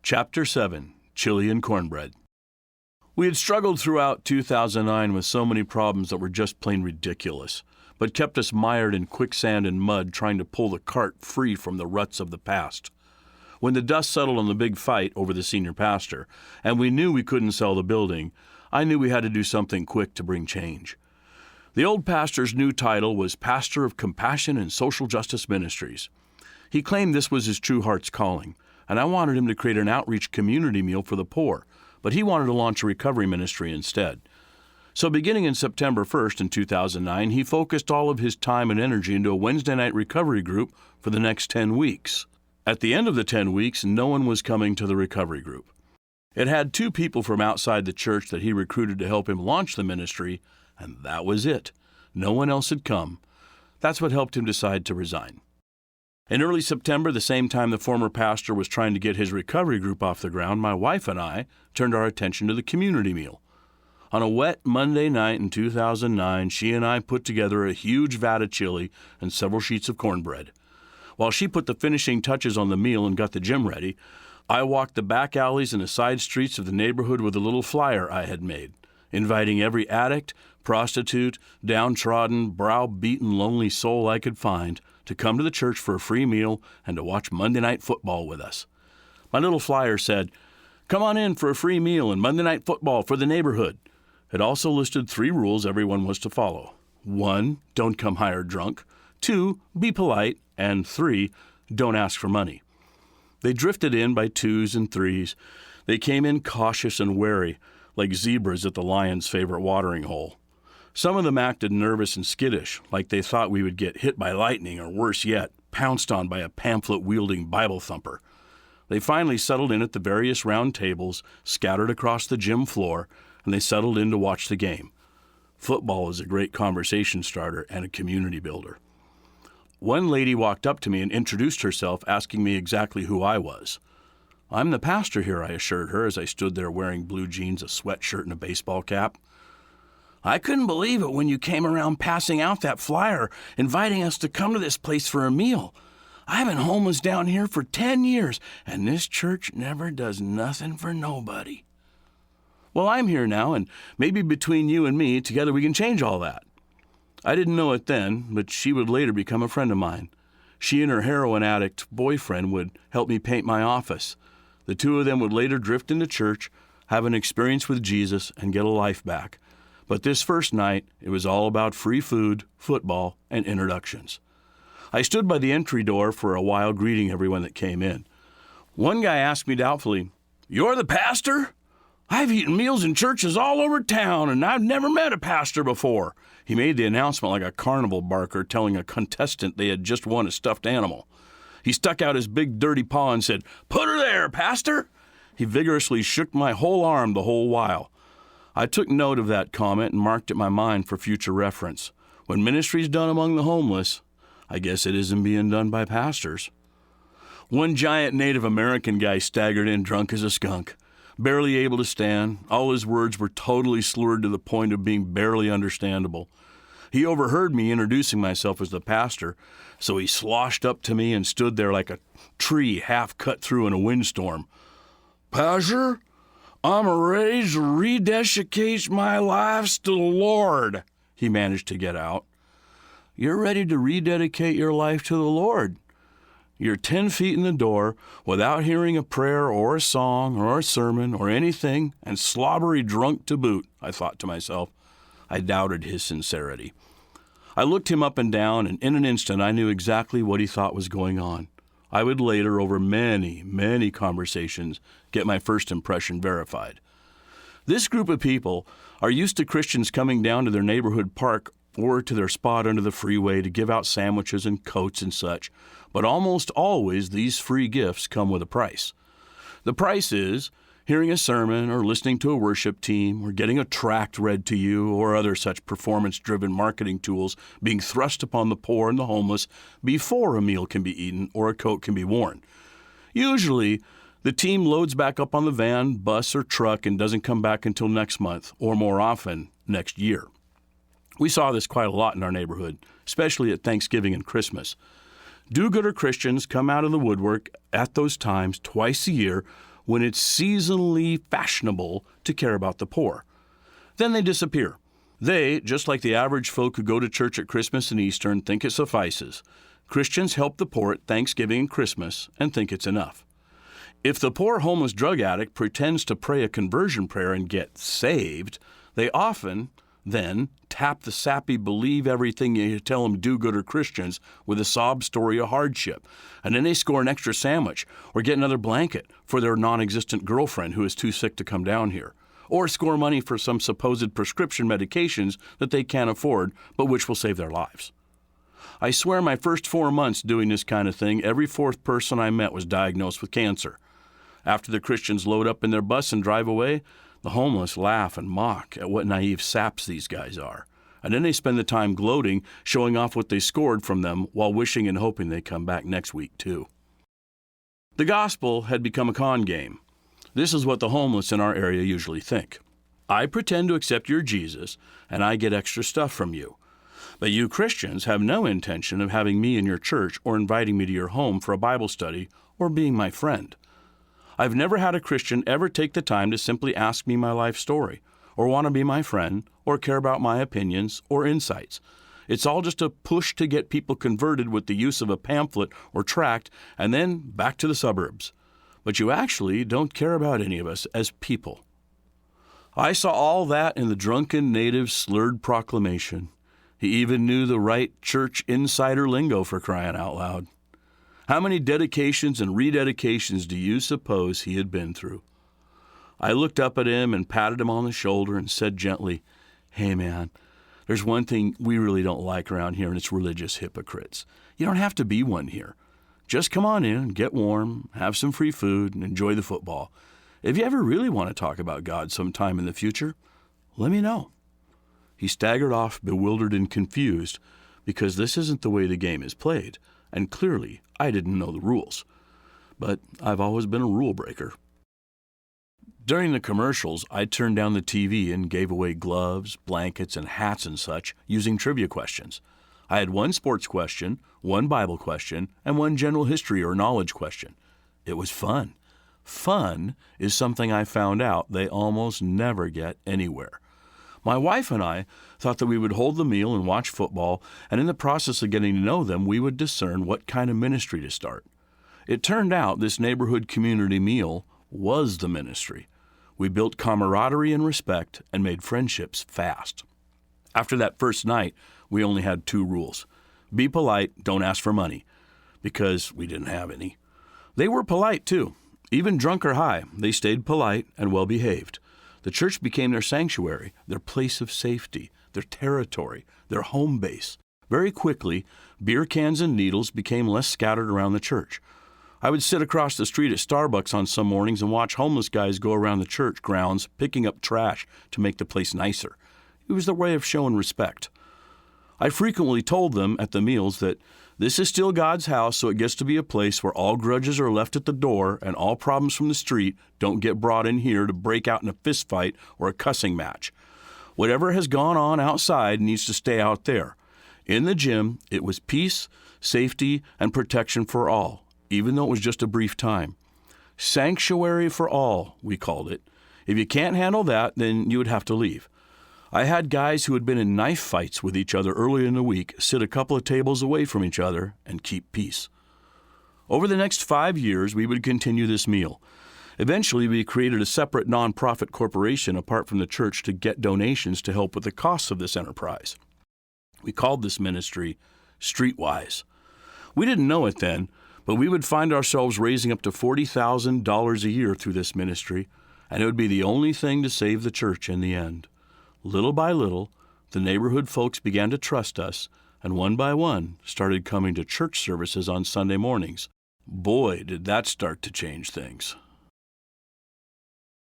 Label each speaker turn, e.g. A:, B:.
A: Chapter 7, Chili and Cornbread. We had struggled throughout 2009 with so many problems that were just plain ridiculous, but kept us mired in quicksand and mud trying to pull the cart free from the ruts of the past. When the dust settled on the big fight over the senior pastor, and we knew we couldn't sell the building, I knew we had to do something quick to bring change. The old pastor's new title was Pastor of Compassion and Social Justice Ministries. He claimed this was his true heart's calling, and I wanted him to create an outreach community meal for the poor, but he wanted to launch a recovery ministry instead. So beginning in September 1st in 2009, he focused all of his time and energy into a Wednesday night recovery group for the next 10 weeks. At the end of the 10 weeks, no one was coming to the recovery group. It had 2 people from outside the church that he recruited to help him launch the ministry, and that was it. No one else had come. That's what helped him decide to resign. In early September, the same time the former pastor was trying to get his recovery group off the ground, my wife and I turned our attention to the community meal. On a wet Monday night in 2009, she and I put together a huge vat of chili and several sheets of cornbread. While she put the finishing touches on the meal and got the gym ready, I walked the back alleys and the side streets of the neighborhood with a little flyer I had made, inviting every addict, prostitute, downtrodden, brow-beaten, lonely soul I could find to come to the church for a free meal and to watch Monday Night Football with us. My little flyer said, "Come on in for a free meal and Monday Night Football for the neighborhood." It also listed 3 rules everyone was to follow. 1, don't come hired drunk. 2, be polite. And 3, don't ask for money. They drifted in by 2s and 3s. They came in cautious and wary, like zebras at the lion's favorite watering hole. Some of them acted nervous and skittish, like they thought we would get hit by lightning or, worse yet, pounced on by a pamphlet-wielding Bible thumper. They finally settled in at the various round tables scattered across the gym floor, and they settled in to watch the game. Football is a great conversation starter and a community builder. One lady walked up to me and introduced herself, asking me exactly who I was. "I'm the pastor here," I assured her as I stood there wearing blue jeans, a sweatshirt, and a baseball cap. "I couldn't believe it when you came around passing out that flyer, inviting us to come to this place for a meal. I've been homeless down here for 10 years, and this church never does nothing for nobody." "Well, I'm here now, and maybe between you and me, together we can change all that." I didn't know it then, but she would later become a friend of mine. She and her heroin addict boyfriend would help me paint my office. The 2 of them would later drift into church, have an experience with Jesus, and get a life back. But this first night, it was all about free food, football, and introductions. I stood by the entry door for a while greeting everyone that came in. One guy asked me doubtfully, "You're the pastor? I've eaten meals in churches all over town, and I've never met a pastor before." He made the announcement like a carnival barker telling a contestant they had just won a stuffed animal. He stuck out his big dirty paw and said, "Put her there, pastor!" He vigorously shook my whole arm the whole while. I took note of that comment and marked it in my mind for future reference. When ministry's done among the homeless, I guess it isn't being done by pastors. One giant Native American guy staggered in drunk as a skunk, barely able to stand. All his words were totally slurred to the point of being barely understandable. He overheard me introducing myself as the pastor, so he sloshed up to me and stood there like a tree half cut through in a windstorm. "Pastor, I'm ready to rededicate my life to the Lord," he managed to get out. "You're ready to rededicate your life to the Lord? You're 10 feet in the door without hearing a prayer or a song or a sermon or anything, and slobbery drunk to boot," I thought to myself. I doubted his sincerity. I looked him up and down, and in an instant I knew exactly what he thought was going on. I would later, over many, many conversations, get my first impression verified. This group of people are used to Christians coming down to their neighborhood park or to their spot under the freeway to give out sandwiches and coats and such, but almost always these free gifts come with a price. The price is hearing a sermon or listening to a worship team or getting a tract read to you or other such performance-driven marketing tools being thrust upon the poor and the homeless before a meal can be eaten or a coat can be worn. Usually, the team loads back up on the van, bus, or truck and doesn't come back until next month, or more often, next year. We saw this quite a lot in our neighborhood, especially at Thanksgiving and Christmas. Do-gooder Christians come out of the woodwork at those times twice a year when it's seasonally fashionable to care about the poor. Then they disappear. They, just like the average folk who go to church at Christmas and Easter and think it suffices, Christians help the poor at Thanksgiving and Christmas and think it's enough. If the poor homeless drug addict pretends to pray a conversion prayer and get saved, they often then tap the sappy believe everything you tell them do-gooder Christians with a sob story of hardship. And then they score an extra sandwich or get another blanket for their non-existent girlfriend who is too sick to come down here. Or score money for some supposed prescription medications that they can't afford, but which will save their lives. I swear my first 4 months doing this kind of thing, every fourth person I met was diagnosed with cancer. After the Christians load up in their bus and drive away, the homeless laugh and mock at what naive saps these guys are. And then they spend the time gloating, showing off what they scored from them while wishing and hoping they come back next week too. The gospel had become a con game. This is what the homeless in our area usually think. I pretend to accept your Jesus, and I get extra stuff from you. But you Christians have no intention of having me in your church or inviting me to your home for a Bible study or being my friend. I've never had a Christian ever take the time to simply ask me my life story, or want to be my friend, or care about my opinions or insights. It's all just a push to get people converted with the use of a pamphlet or tract, and then back to the suburbs. But you actually don't care about any of us as people. I saw all that in the drunken native's slurred proclamation. He even knew the right church insider lingo, for crying out loud. How many dedications and rededications do you suppose he had been through? I looked up at him and patted him on the shoulder and said gently, "Hey man, there's one thing we really don't like around here, and it's religious hypocrites. You don't have to be one here. Just come on in, get warm, have some free food, and enjoy the football. If you ever really want to talk about God sometime in the future, let me know." He staggered off, bewildered and confused, because this isn't the way the game is played, and clearly I didn't know the rules. But I've always been a rule breaker. During the commercials, I turned down the TV and gave away gloves, blankets, and hats and such using trivia questions. I had one sports question, one Bible question, and one general history or knowledge question. It was fun. Fun is something I found out they almost never get anywhere. My wife and I thought that we would hold the meal and watch football, and in the process of getting to know them, we would discern what kind of ministry to start. It turned out this neighborhood community meal was the ministry. We built camaraderie and respect and made friendships fast. After that first night, we only had 2 rules. Be polite, don't ask for money, because we didn't have any. They were polite too. Even drunk or high, they stayed polite and well-behaved. The church became their sanctuary, their place of safety, their territory, their home base. Very quickly, beer cans and needles became less scattered around the church. I would sit across the street at Starbucks on some mornings and watch homeless guys go around the church grounds picking up trash to make the place nicer. It was their way of showing respect. I frequently told them at the meals that this is still God's house, so it gets to be a place where all grudges are left at the door and all problems from the street don't get brought in here to break out in a fist fight or a cussing match. Whatever has gone on outside needs to stay out there. In the gym, it was peace, safety, and protection for all, even though it was just a brief time. Sanctuary for all, we called it. If you can't handle that, then you would have to leave. I had guys who had been in knife fights with each other earlier in the week sit a couple of tables away from each other and keep peace. Over the next 5 years, we would continue this meal. Eventually, we created a separate nonprofit corporation apart from the church to get donations to help with the costs of this enterprise. We called this ministry Streetwise. We didn't know it then, but we would find ourselves raising up to $40,000 a year through this ministry, and it would be the only thing to save the church in the end. Little by little, the neighborhood folks began to trust us, and one by one started coming to church services on Sunday mornings. Boy, did that start to change things.